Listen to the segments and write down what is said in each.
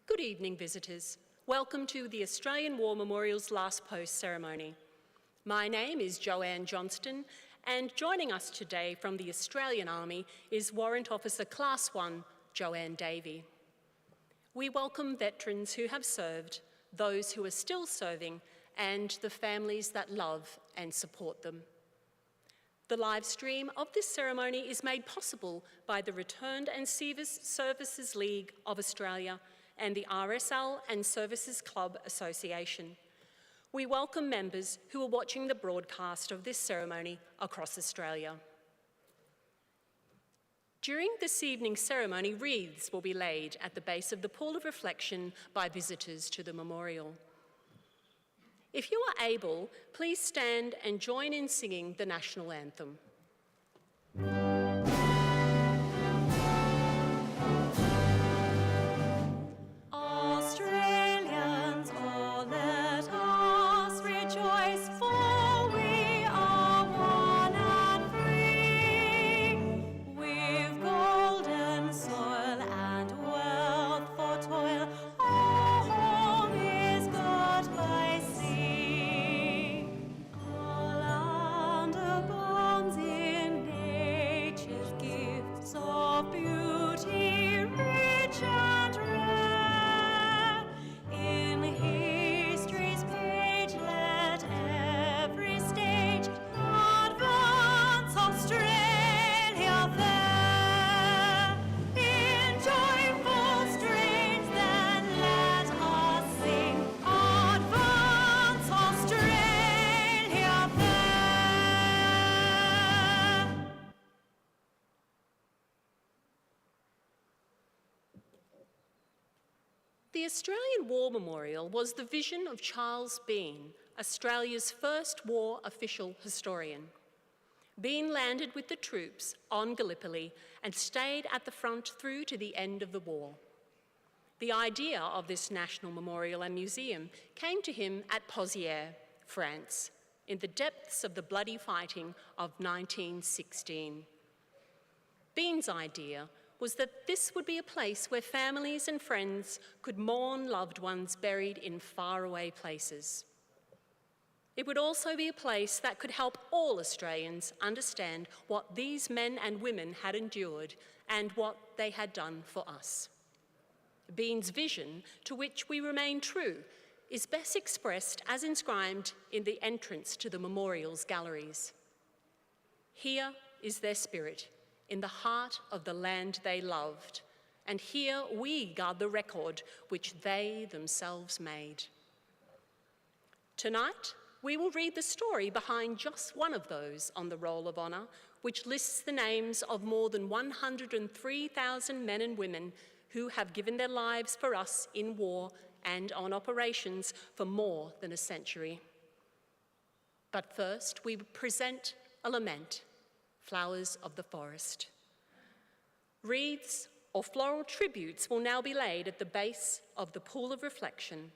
Good evening, visitors. Welcome to the Australian War Memorial's Last Post ceremony. My name is Joanne Johnston, and joining us today from the Australian Army is Warrant Officer Class 1, Joanne Davey. We welcome veterans who have served, those who are still serving, and the families that love and support them. The live stream of this ceremony is made possible by the Returned and Services League of Australia and the RSL and Services Club Association. We welcome members who are watching the broadcast of this ceremony across Australia. During this evening's ceremony, wreaths will be laid at the base of the pool of reflection by visitors to the memorial. If you are able, please stand and join in singing the national anthem. Australians, oh, let us rejoice, for we are one and free. We've golden soil and wealth for toil. Our home is got by sea. Our land abounds in nature's gifts of beauty, rich and rare. In history's page, let every stage advance Australia fair. In joyful strains, then let us sing, advance Australia fair. The Australian War Memorial was the vision of Charles Bean, Australia's first war official historian. Bean landed with the troops on Gallipoli and stayed at the front through to the end of the war. The idea of this national memorial and museum came to him at Pozières, France, in the depths of the bloody fighting of 1916. Bean's idea was that this would be a place where families and friends could mourn loved ones buried in faraway places. It would also be a place that could help all Australians understand what these men and women had endured and what they had done for us. Bean's vision, to which we remain true, is best expressed as inscribed in the entrance to the memorial's galleries. Here is their spirit, in the heart of the land they loved, and here we guard the record which they themselves made. Tonight, we will read the story behind just one of those on the Roll of Honour, which lists the names of more than 103,000 men and women who have given their lives for us in war and on operations for more than a century. But first, we present a lament, Flowers of the Forest. Wreaths or floral tributes will now be laid at the base of the pool of reflection.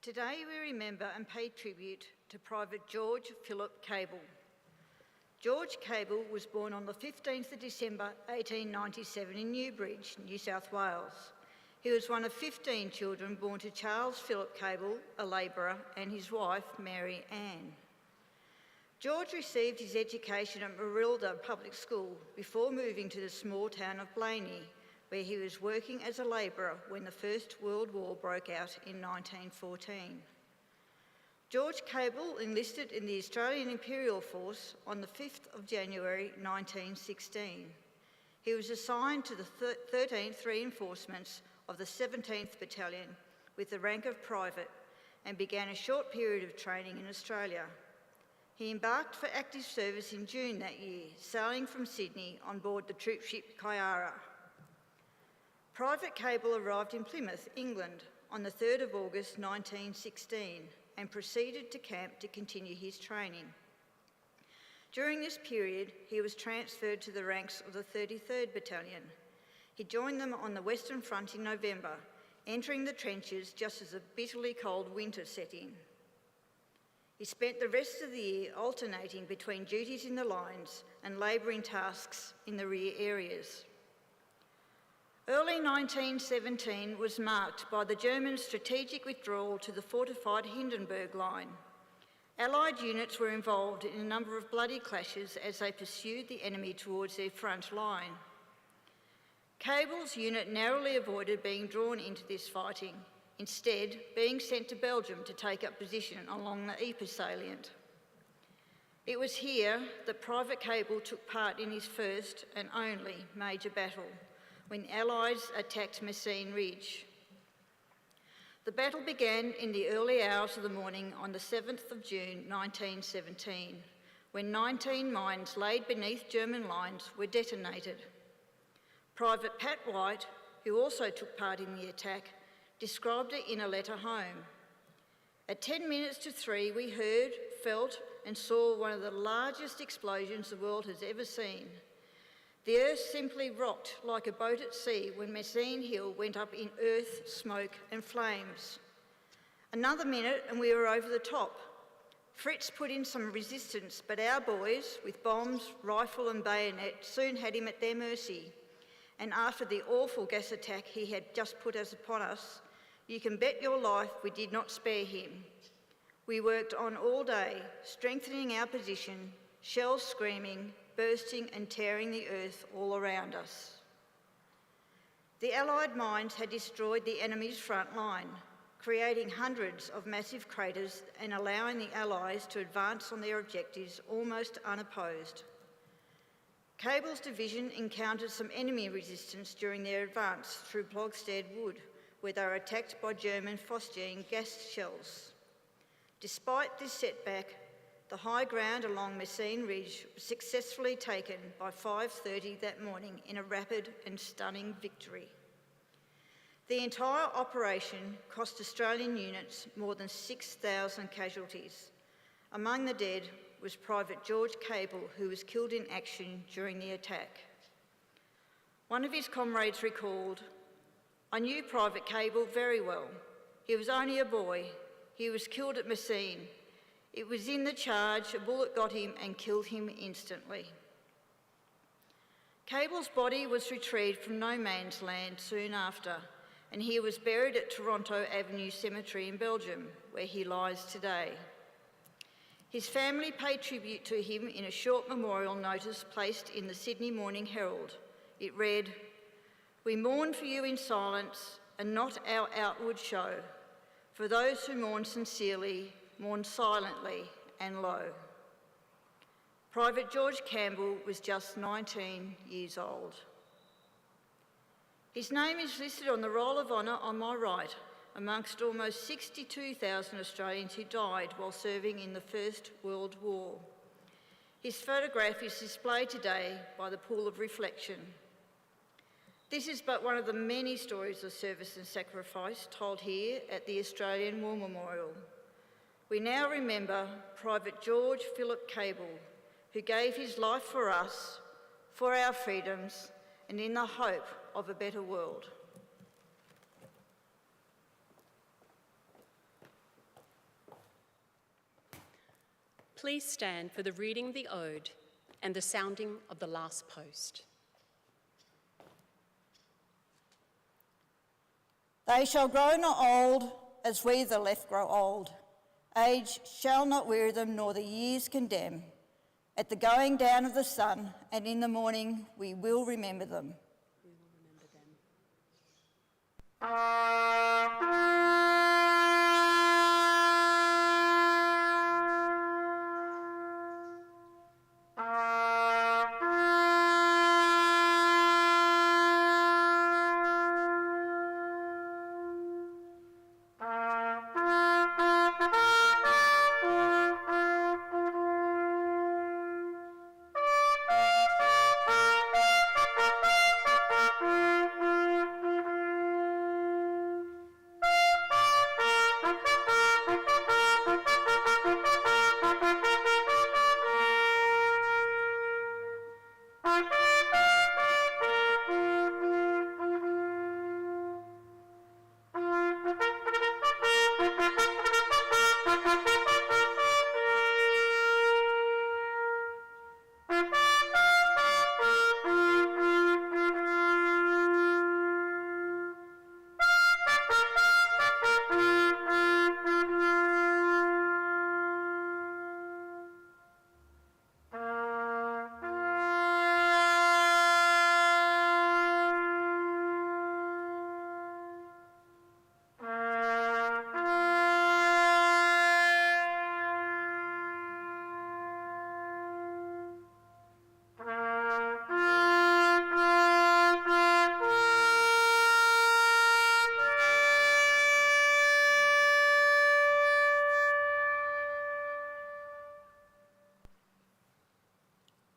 Today we remember and pay tribute to Private George Phillip Kable. George Kable was born on the 15th of December 1897 in Newbridge, New South Wales. He was one of 15 children born to Charles Phillip Kable, a labourer, and his wife, Mary Ann. George received his education at Marilda Public School before moving to the small town of Blaney, where he was working as a labourer when the First World War broke out in 1914. George Kable enlisted in the Australian Imperial Force on the 5th of January 1916. He was assigned to the 13th Reinforcements of the 17th Battalion with the rank of private and began a short period of training in Australia. He embarked for active service in June that year, sailing from Sydney on board the troop ship Kyara. Private Kable arrived in Plymouth, England on the 3rd of August 1916 and proceeded to camp to continue his training. During this period, he was transferred to the ranks of the 33rd Battalion. He joined them on the Western Front in November, entering the trenches just as a bitterly cold winter set in. He spent the rest of the year alternating between duties in the lines and labouring tasks in the rear areas. Early 1917 was marked by the German strategic withdrawal to the fortified Hindenburg Line. Allied units were involved in a number of bloody clashes as they pursued the enemy towards their front line. Kable's unit narrowly avoided being drawn into this fighting, instead being sent to Belgium to take up position along the Ypres salient. It was here that Private Kable took part in his first and only major battle, when Allies attacked Messines Ridge. The battle began in the early hours of the morning on the 7th of June 1917, when 19 mines laid beneath German lines were detonated. Private Pat White, who also took part in the attack, described it in a letter home. At 10 minutes to 3, we heard, felt and saw one of the largest explosions the world has ever seen. The earth simply rocked like a boat at sea when Messines Hill went up in earth, smoke and flames. Another minute and we were over the top. Fritz put in some resistance, but our boys, with bombs, rifle and bayonet, soon had him at their mercy. And after the awful gas attack he had just put upon us, you can bet your life we did not spare him. We worked on all day, strengthening our position, shells screaming, bursting and tearing the earth all around us. The Allied mines had destroyed the enemy's front line, creating hundreds of massive craters and allowing the Allies to advance on their objectives almost unopposed. Kable's division encountered some enemy resistance during their advance through Plogstead Wood, where they were attacked by German phosgene gas shells. Despite this setback, the high ground along Messines Ridge was successfully taken by 5:30 that morning in a rapid and stunning victory. The entire operation cost Australian units more than 6,000 casualties. Among the dead was Private George Kable, who was killed in action during the attack. One of his comrades recalled, "I knew Private Kable very well. He was only a boy. He was killed at Messines. It was in the charge, a bullet got him and killed him instantly." Kable's body was retrieved from no man's land soon after, and he was buried at Toronto Avenue Cemetery in Belgium, where he lies today. His family paid tribute to him in a short memorial notice placed in the Sydney Morning Herald. It read, "We mourn for you in silence and not our outward show. For those who mourn sincerely, mourn silently and low." Private George Kable was just 19 years old. His name is listed on the Roll of Honour on my right, amongst almost 62,000 Australians who died while serving in the First World War. His photograph is displayed today by the Pool of Reflection. This is but one of the many stories of service and sacrifice told here at the Australian War Memorial. We now remember Private George Phillip Kable, who gave his life for us, for our freedoms, and in the hope of a better world. Please stand for the reading of the ode and the sounding of the last post. They shall grow not old as we the left grow old. Age shall not weary them, nor the years condemn. At the going down of the sun and in the morning we will remember them.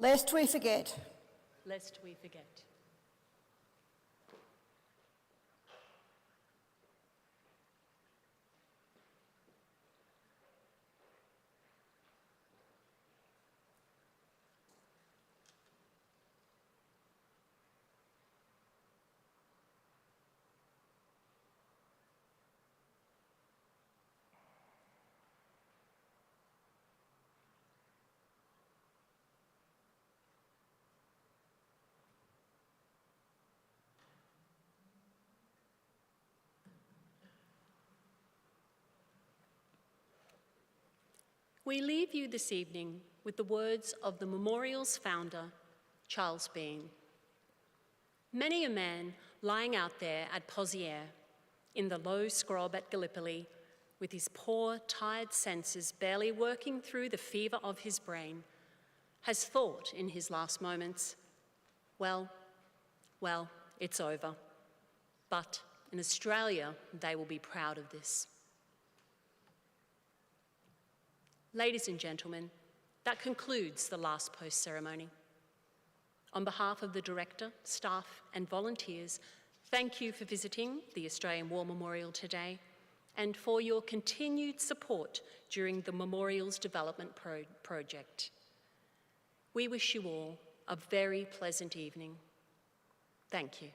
Lest we forget. Lest we forget. We leave you this evening with the words of the memorial's founder, Charles Bean. Many a man lying out there at Pozières, in the low scrub at Gallipoli, with his poor, tired senses barely working through the fever of his brain, has thought in his last moments, well, it's over. But in Australia, they will be proud of this. Ladies and gentlemen, that concludes the last post ceremony. On behalf of the Director, staff and volunteers, thank you for visiting the Australian War Memorial today and for your continued support during the Memorial's development project. We wish you all a very pleasant evening. Thank you.